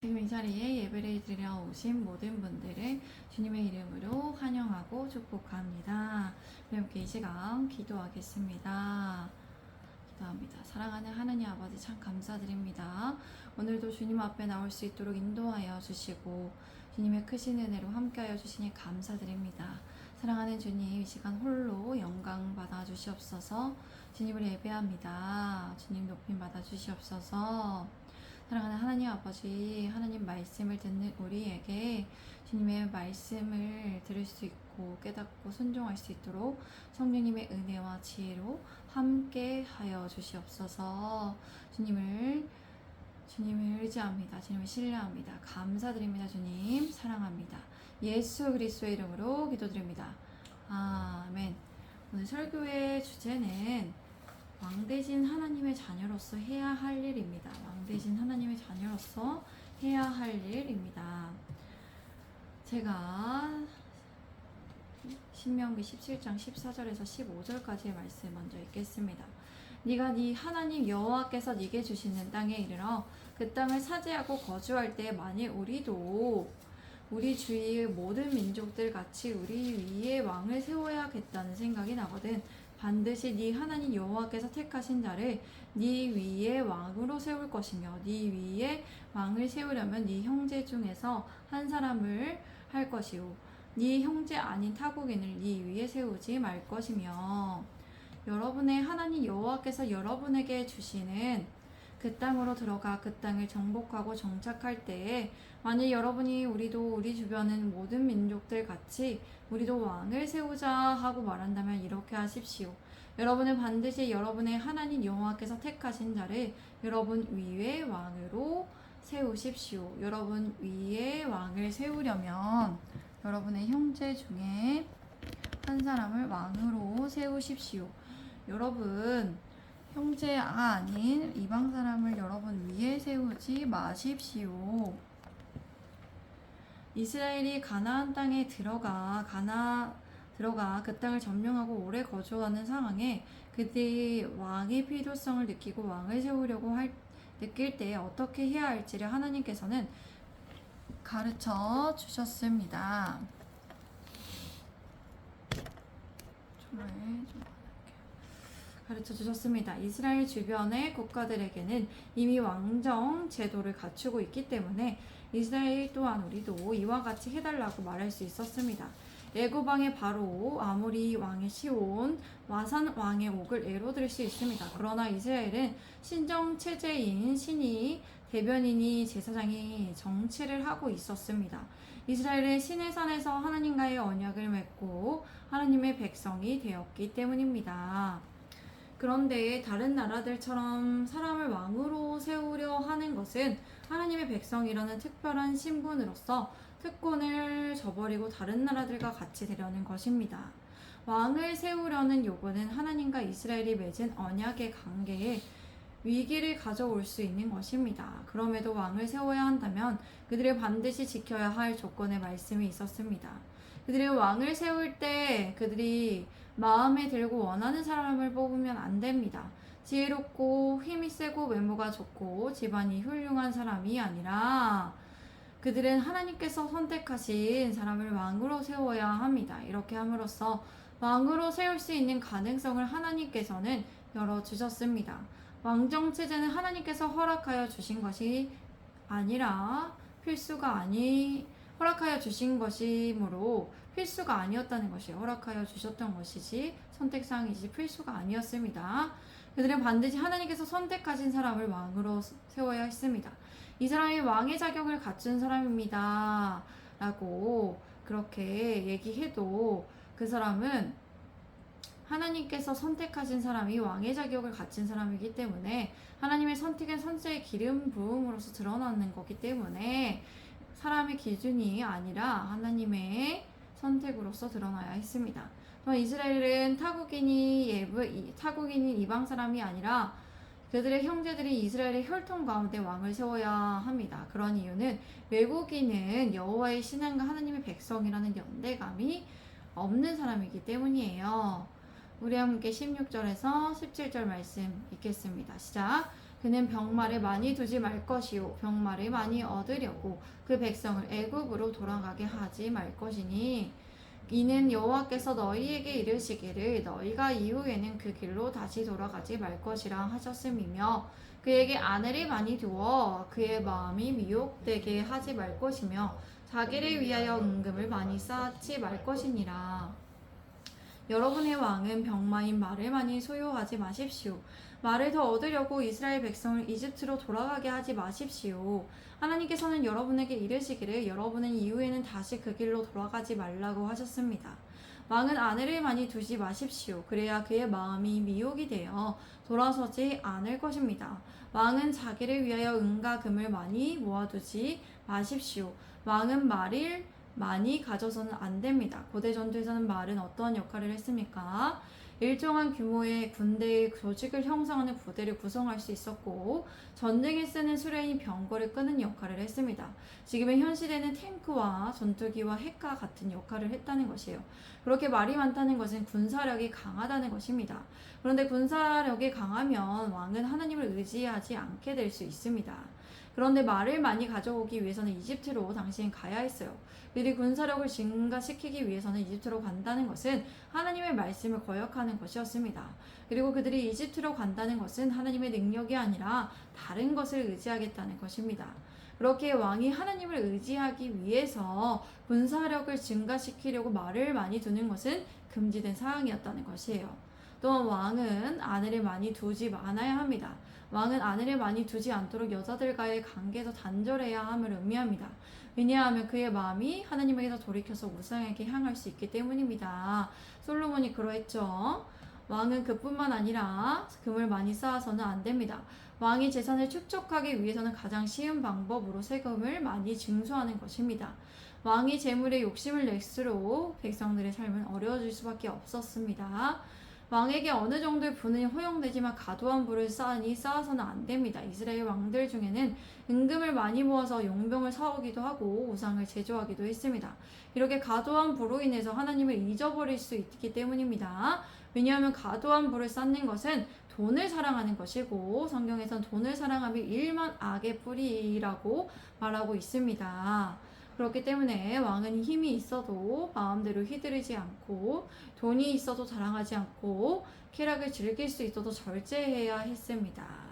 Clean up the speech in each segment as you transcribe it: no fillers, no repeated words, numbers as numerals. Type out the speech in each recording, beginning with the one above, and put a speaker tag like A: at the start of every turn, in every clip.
A: 지금 이 자리에 예배를 드리러 오신 모든 분들을 주님의 이름으로 환영하고 축복합니다. 우리 함께 이 시간 기도하겠습니다. 기도합니다. 사랑하는 하나님 아버지 참 감사드립니다. 오늘도 주님 앞에 나올 수 있도록 인도하여 주시고 주님의 크신 은혜로 함께하여 주시니 감사드립니다. 사랑하는 주님, 이 시간 홀로 영광 받아 주시옵소서. 주님을 예배합니다. 주님 높임 받아 주시옵소서. 사랑하는 하나님 아버지, 하나님 말씀을 듣는 우리에게 주님의 말씀을 들을 수 있고 깨닫고 순종할 수 있도록 성령님의 은혜와 지혜로 함께 하여 주시옵소서. 주님을 의지합니다. 주님을 신뢰합니다. 감사드립니다. 주님 사랑합니다. 예수 그리스도의 이름으로 기도드립니다. 아멘. 오늘 설교의 주제는 왕 대신 하나님의 자녀로서 해야 할 일입니다. 왕 대신 하나님의 자녀로서 해야 할 일입니다. 제가 신명기 17장 14절에서 15절까지의 말씀 먼저 읽겠습니다. 네가 네 하나님 여호와께서 네게 주시는 땅에 이르러 그 땅을 차지하고 거주할 때 만일 우리도 우리 주위의 모든 민족들 같이 우리 위에 왕을 세워야겠다는 생각이 나거든. 반드시 네 하나님 여호와께서 택하신 자를 네 위에 왕으로 세울 것이며 네 위에 왕을 세우려면 네 형제 중에서 한 사람을 할 것이요 네 형제 아닌 타국인을 네 위에 세우지 말 것이며 여러분의 하나님 여호와께서 여러분에게 주시는 그 땅으로 들어가 그 땅을 정복하고 정착할 때에 만일 여러분이 우리도 우리 주변은 모든 민족들 같이 우리도 왕을 세우자 하고 말한다면 이렇게 하십시오. 여러분은 반드시 여러분의 하나님 여호와께서 택하신 자를 여러분 위에 왕으로 세우십시오. 여러분 위에 왕을 세우려면 여러분의 형제 중에 한 사람을 왕으로 세우십시오. 여러분 형제가 아닌 이방 사람을 여러분 위에 세우지 마십시오. 이스라엘이 가나안 땅에 들어가 그 땅을 점령하고 오래 거주하는 상황에 그들이 왕의 필요성을 느끼고 왕을 세우려고 느낄 때 어떻게 해야 할지를 하나님께서는 가르쳐 주셨습니다. 가르쳐 주셨습니다. 이스라엘 주변의 국가들에게는 이미 왕정 제도를 갖추고 있기 때문에 이스라엘 또한 우리도 이와 같이 해달라고 말할 수 있었습니다. 애굽왕의 바로 아모리 왕의 시온 와산 왕의 옥을 예로 들 수 있습니다. 그러나 이스라엘은 신정 체제인 신이 대변인이 제사장이 정치를 하고 있었습니다. 이스라엘은 신의 산에서 하나님과의 언약을 맺고 하나님의 백성이 되었기 때문입니다. 그런데 다른 나라들처럼 사람을 왕으로 세우려 하는 것은 하나님의 백성이라는 특별한 신분으로서 특권을 저버리고 다른 나라들과 같이 되려는 것입니다. 왕을 세우려는 요구는 하나님과 이스라엘이 맺은 언약의 관계에 위기를 가져올 수 있는 것입니다. 그럼에도 왕을 세워야 한다면 그들이 반드시 지켜야 할 조건의 말씀이 있었습니다. 그들이 왕을 세울 때 그들이 마음에 들고 원하는 사람을 뽑으면 안 됩니다. 지혜롭고 힘이 세고 외모가 좋고 집안이 훌륭한 사람이 아니라 그들은 하나님께서 선택하신 사람을 왕으로 세워야 합니다. 이렇게 함으로써 왕으로 세울 수 있는 가능성을 하나님께서는 열어주셨습니다. 왕정체제는 하나님께서 허락하여 주신 것이 아니라 허락하여 주신 것이므로 필수가 아니었다는 것이 허락하여 주셨던 것이지 선택사항이지 필수가 아니었습니다. 그들은 반드시 하나님께서 선택하신 사람을 왕으로 세워야 했습니다. 이 사람이 왕의 자격을 갖춘 사람입니다 라고 그렇게 얘기해도 그 사람은 하나님께서 선택하신 사람이 왕의 자격을 갖춘 사람이기 때문에 하나님의 선택은 선지자의 기름 부음으로서 드러나는 거기 때문에 사람의 기준이 아니라 하나님의 선택으로서 드러나야 했습니다. 또 이스라엘은 타국인인 이방 사람이 아니라 그들의 형제들이 이스라엘의 혈통 가운데 왕을 세워야 합니다. 그런 이유는 외국인은 여호와의 신앙과 하나님의 백성이라는 연대감이 없는 사람이기 때문이에요. 우리 함께 16절에서 17절 말씀 읽겠습니다. 시작. 그는 병마를 많이 두지 말 것이요 병마를 많이 얻으려고 그 백성을 애굽으로 돌아가게 하지 말 것이니 이는 여호와께서 너희에게 이르시기를 너희가 이후에는 그 길로 다시 돌아가지 말 것이라 하셨음이며 그에게 아내를 많이 두어 그의 마음이 미혹되게 하지 말 것이며 자기를 위하여 은금을 많이 쌓지 말 것이니라. 여러분의 왕은 병마인 말을 많이 소유하지 마십시오. 말을 더 얻으려고 이스라엘 백성을 이집트로 돌아가게 하지 마십시오. 하나님께서는 여러분에게 이르시기를 여러분은 이후에는 다시 그 길로 돌아가지 말라고 하셨습니다. 왕은 아내를 많이 두지 마십시오. 그래야 그의 마음이 미혹이 되어 돌아서지 않을 것입니다. 왕은 자기를 위하여 은과 금을 많이 모아두지 마십시오. 왕은 말을 많이 가져서는 안 됩니다. 고대 전투에서는 말은 어떤 역할을 했습니까? 일정한 규모의 군대의 조직을 형성하는 부대를 구성할 수 있었고 전쟁에 쓰는 수레인 병거를 끄는 역할을 했습니다. 지금의 현 시대는 탱크와 전투기와 핵과 같은 역할을 했다는 것이에요. 그렇게 말이 많다는 것은 군사력이 강하다는 것입니다. 그런데 군사력이 강하면 왕은 하나님을 의지하지 않게 될 수 있습니다. 그런데 말을 많이 가져오기 위해서는 이집트로 당시엔 가야 했어요. 그들이 군사력을 증가시키기 위해서는 이집트로 간다는 것은 하나님의 말씀을 거역하는 것이었습니다. 그리고 그들이 이집트로 간다는 것은 하나님의 능력이 아니라 다른 것을 의지하겠다는 것입니다. 그렇게 왕이 하나님을 의지하기 위해서 군사력을 증가시키려고 말을 많이 두는 것은 금지된 사항이었다는 것이에요. 또한 왕은 아내를 많이 두지 않아야 합니다. 왕은 아내를 많이 두지 않도록 여자들과의 관계에서 단절해야 함을 의미합니다. 왜냐하면 그의 마음이 하나님에게서 돌이켜서 우상에게 향할 수 있기 때문입니다. 솔로몬이 그러했죠. 왕은 그뿐만 아니라 금을 많이 쌓아서는 안 됩니다. 왕이 재산을 축적하기 위해서는 가장 쉬운 방법으로 세금을 많이 징수하는 것입니다. 왕이 재물에 욕심을 낼수록 백성들의 삶은 어려워질 수밖에 없었습니다. 왕에게 어느 정도의 부는 허용되지만 과도한 부를 쌓아서는 안 됩니다. 이스라엘 왕들 중에는 은금을 많이 모아서 용병을 사오기도 하고 우상을 제조하기도 했습니다. 이렇게 과도한 부로 인해서 하나님을 잊어버릴 수 있기 때문입니다. 왜냐하면 과도한 부를 쌓는 것은 돈을 사랑하는 것이고 성경에선 돈을 사랑함이 일만 악의 뿌리라고 말하고 있습니다. 그렇기 때문에 왕은 힘이 있어도 마음대로 휘두르지 않고 돈이 있어도 자랑하지 않고 쾌락을 즐길 수 있어도 절제해야 했습니다.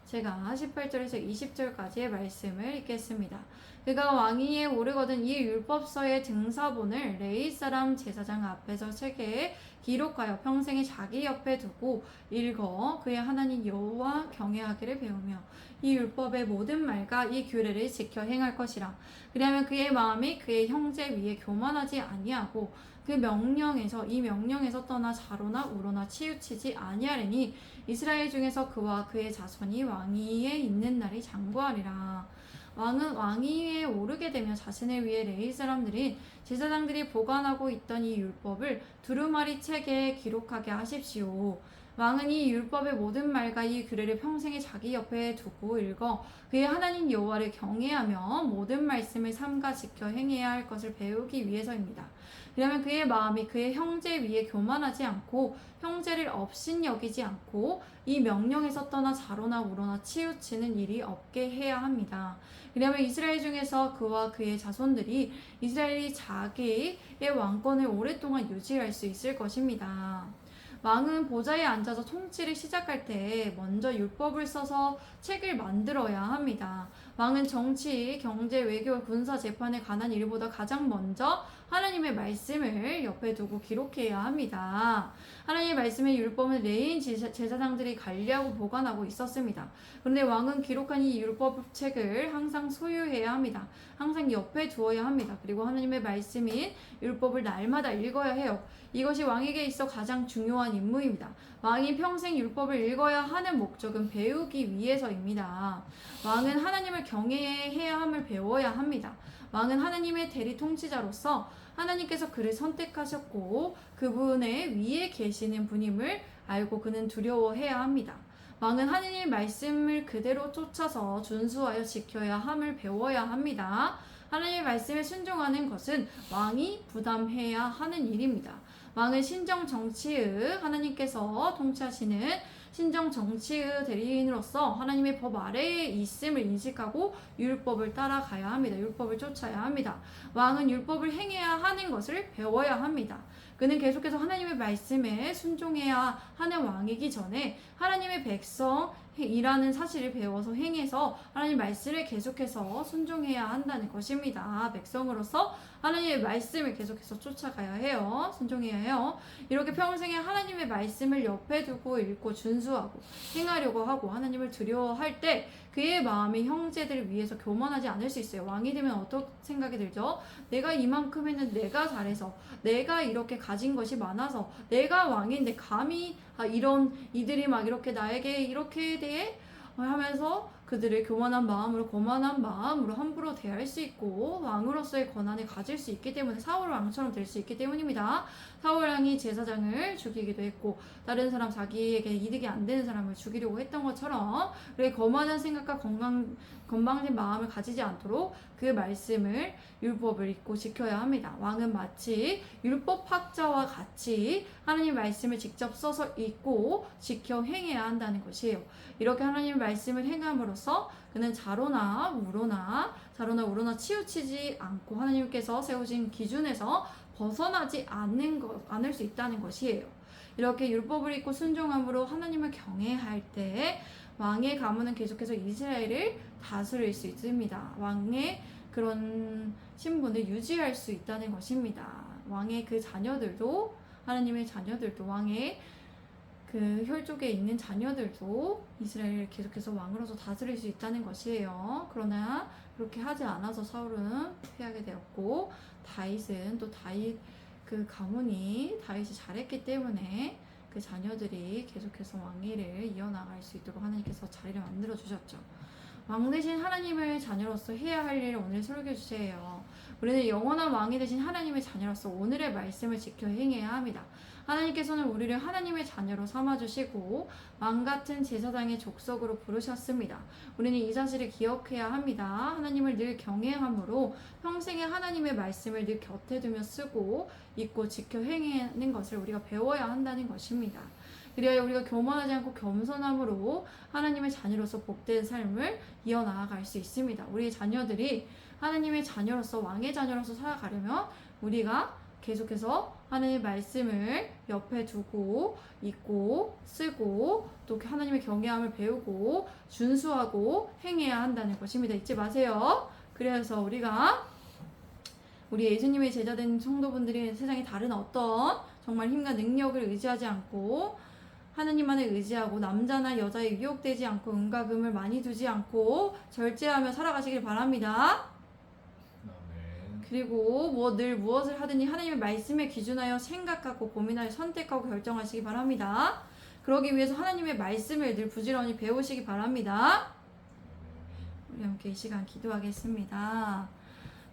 A: 제가 18절에서 20절까지의 말씀을 읽겠습니다. 그가 왕위에 오르거든 이 율법서의 등사본을 레위 사람 제사장 앞에서 책에 기록하여 평생에 자기 옆에 두고 읽어 그의 하나님 여호와 경외하기를 배우며 이 율법의 모든 말과 이 규례를 지켜 행할 것이라. 그리하면 그의 마음이 그의 형제 위에 교만하지 아니하고 이 명령에서 떠나 좌로나 우로나 치우치지 아니하리니 이스라엘 중에서 그와 그의 자손이 왕위에 있는 날이 장구하리라. 왕은 왕위에 오르게 되면 자신을 위해 레위 사람들인 제사장들이 보관하고 있던 이 율법을 두루마리 책에 기록하게 하십시오. 왕은 이 율법의 모든 말과 이 규례를 평생에 자기 옆에 두고 읽어 그의 하나님 여호와를 경외하며 모든 말씀을 삼가 지켜 행해야 할 것을 배우기 위해서입니다. 그러면 그의 마음이 그의 형제 위에 교만하지 않고 형제를 업신여기지 않고 이 명령에서 떠나 좌로나 우로나 치우치는 일이 없게 해야 합니다. 그러면 이스라엘 중에서 그와 그의 자손들이 이스라엘이 자기의 왕권을 오랫동안 유지할 수 있을 것입니다. 왕은 보좌에 앉아서 통치를 시작할 때 먼저 율법을 써서 책을 만들어야 합니다. 왕은 정치, 경제, 외교, 군사, 재판에 관한 일보다 가장 먼저 하나님의 말씀을 옆에 두고 기록해야 합니다. 하나님의 말씀의 율법은 레위인 제사장들이 관리하고 보관하고 있었습니다. 그런데 왕은 기록한 이 율법 책을 항상 소유해야 합니다. 항상 옆에 두어야 합니다. 그리고 하나님의 말씀인 율법을 날마다 읽어야 해요. 이것이 왕에게 있어 가장 중요한 임무입니다. 왕이 평생 율법을 읽어야 하는 목적은 배우기 위해서입니다. 왕은 하나님을 경외해야 함을 배워야 합니다. 왕은 하나님의 대리 통치자로서 하나님께서 그를 선택하셨고 그분의 위에 계시는 분임을 알고 그는 두려워해야 합니다. 왕은 하나님의 말씀을 그대로 쫓아서 준수하여 지켜야 함을 배워야 합니다. 하나님의 말씀에 순종하는 것은 왕이 부담해야 하는 일입니다. 왕은 신정 정치의 하나님께서 통치하시는 신정 정치의 대리인으로서 하나님의 법 아래에 있음을 인식하고 율법을 따라가야 합니다. 율법을 쫓아야 합니다. 왕은 율법을 행해야 하는 것을 배워야 합니다. 그는 계속해서 하나님의 말씀에 순종해야 하는 왕이기 전에 하나님의 백성이라는 사실을 배워서 행해서 하나님 말씀을 계속해서 순종해야 한다는 것입니다. 백성으로서 하나님의 말씀을 계속해서 쫓아가야 해요. 순종해야 해요. 이렇게 평생에 하나님의 말씀을 옆에 두고 읽고 준수하고 행하려고 하고 하나님을 두려워할 때 그의 마음이 형제들을 위해서 교만하지 않을 수 있어요. 왕이 되면 어떤 생각이 들죠? 내가 이만큼 했는데 내가 잘해서 내가 이렇게 가진 것이 많아서 내가 왕인데 감히 이런 이들이 막 이렇게 나에게 이렇게 대해 하면서 그들을 교만한 마음으로 거만한 마음으로 함부로 대할 수 있고 왕으로서의 권한을 가질 수 있기 때문에 사울 왕처럼 될 수 있기 때문입니다. 사울 왕이 제사장을 죽이기도 했고 다른 사람 자기에게 이득이 안 되는 사람을 죽이려고 했던 것처럼 그렇게 거만한 생각과 건방진 마음을 가지지 않도록 그 말씀을 율법을 읽고 지켜야 합니다. 왕은 마치 율법학자와 같이 하나님 말씀을 직접 써서 읽고 지켜 행해야 한다는 것이에요. 이렇게 하나님의 말씀을 행함으로써 그는 자로나 우로나 치우치지 않고 하나님께서 세우신 기준에서 벗어나지 않을 수 있다는 것이에요. 이렇게 율법을 읽고 순종함으로 하나님을 경외할 때 왕의 가문은 계속해서 이스라엘을 다스릴 수 있습니다. 왕의 그런 신분을 유지할 수 있다는 것입니다. 왕의 그 자녀들도 하나님의 자녀들도 왕의 그 혈족에 있는 자녀들도 이스라엘을 계속해서 왕으로서 다스릴 수 있다는 것이에요. 그러나 그렇게 하지 않아서 사울은 패하게 되었고 다윗은 또 다윗 그 가문이 다윗이 잘했기 때문에 그 자녀들이 계속해서 왕위를 이어나갈 수 있도록 하나님께서 자리를 만들어 주셨죠. 왕 대신 하나님을 자녀로서 해야 할 일을 오늘 설교해 주세요. 우리는 영원한 왕이 되신 하나님의 자녀로서 오늘의 말씀을 지켜 행해야 합니다. 하나님께서는 우리를 하나님의 자녀로 삼아주시고 왕같은 제사장의 족속으로 부르셨습니다. 우리는 이 사실을 기억해야 합니다. 하나님을 늘 경외함으로 평생에 하나님의 말씀을 늘 곁에 두며 쓰고 읽고 지켜 행하는 것을 우리가 배워야 한다는 것입니다. 그래야 우리가 교만하지 않고 겸손함으로 하나님의 자녀로서 복된 삶을 이어나갈 수 있습니다. 우리의 자녀들이 하나님의 자녀로서 왕의 자녀로서 살아가려면 우리가 계속해서 하나님의 말씀을 옆에 두고 읽고 쓰고 또 하나님의 경외함을 배우고 준수하고 행해야 한다는 것입니다. 잊지 마세요. 그래서 우리 예수님의 제자된 성도분들이 세상에 다른 어떤 정말 힘과 능력을 의지하지 않고 하나님만을 의지하고 남자나 여자에 유혹되지 않고 은과 금을 많이 두지 않고 절제하며 살아가시길 바랍니다. 그리고 늘 무엇을 하든지 하나님의 말씀에 기준하여 생각하고 고민하여 선택하고 결정하시기 바랍니다. 그러기 위해서 하나님의 말씀을 늘 부지런히 배우시기 바랍니다. 우리 함께 이 시간 기도하겠습니다.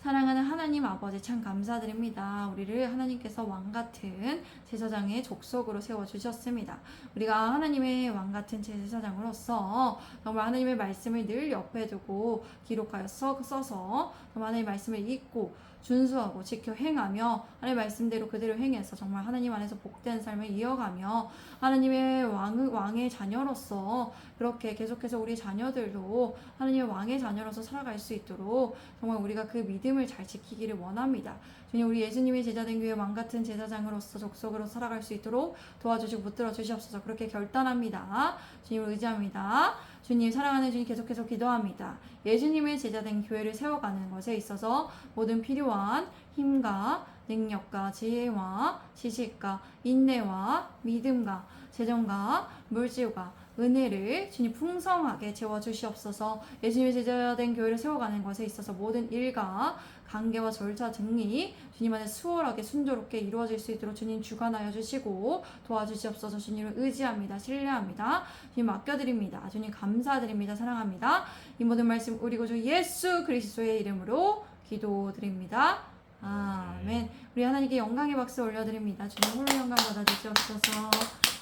A: 사랑하는 하나님 아버지 참 감사드립니다. 우리를 하나님께서 왕같은 제사장의 족속으로 세워주셨습니다. 우리가 하나님의 왕같은 제사장으로서 정말 하나님의 말씀을 늘 옆에 두고 기록하여 써서 정말 하나님의 말씀을 읽고 준수하고 지켜 행하며 하나님의 말씀대로 그대로 행해서 정말 하나님 안에서 복된 삶을 이어가며 하나님의 왕의 자녀로서 그렇게 계속해서 우리 자녀들도 하나님의 왕의 자녀로서 살아갈 수 있도록 정말 우리가 그 믿음을 잘 지키기를 원합니다. 주님, 우리 예수님의 제자된 교회 왕같은 제사장으로서 족속으로 살아갈 수 있도록 도와주시고 붙들어 주시옵소서. 그렇게 결단합니다. 주님을 의지합니다. 주님, 사랑하는 주님, 계속해서 기도합니다. 예수님의 제자된 교회를 세워가는 것에 있어서 모든 필요한 힘과 능력과 지혜와 지식과 인내와 믿음과 재정과 물질과 은혜를 주님 풍성하게 채워주시옵소서. 예수님의 제자된 교회를 세워가는 것에 있어서 모든 일과 관계와 절차 등이 주님 안에 수월하게 순조롭게 이루어질 수 있도록 주님 주관하여 주시고 도와주시옵소서. 주님을 의지합니다. 신뢰합니다. 주님 맡겨드립니다. 주님 감사드립니다. 사랑합니다. 이 모든 말씀 우리 구주 예수 그리스도의 이름으로 기도드립니다. 아멘. 우리 하나님께 영광의 박수 올려드립니다. 주님 홀로 영광 받아주시옵소서.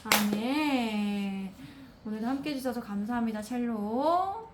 A: 아멘. 오늘도 함께 해주셔서 감사합니다. 샬롬.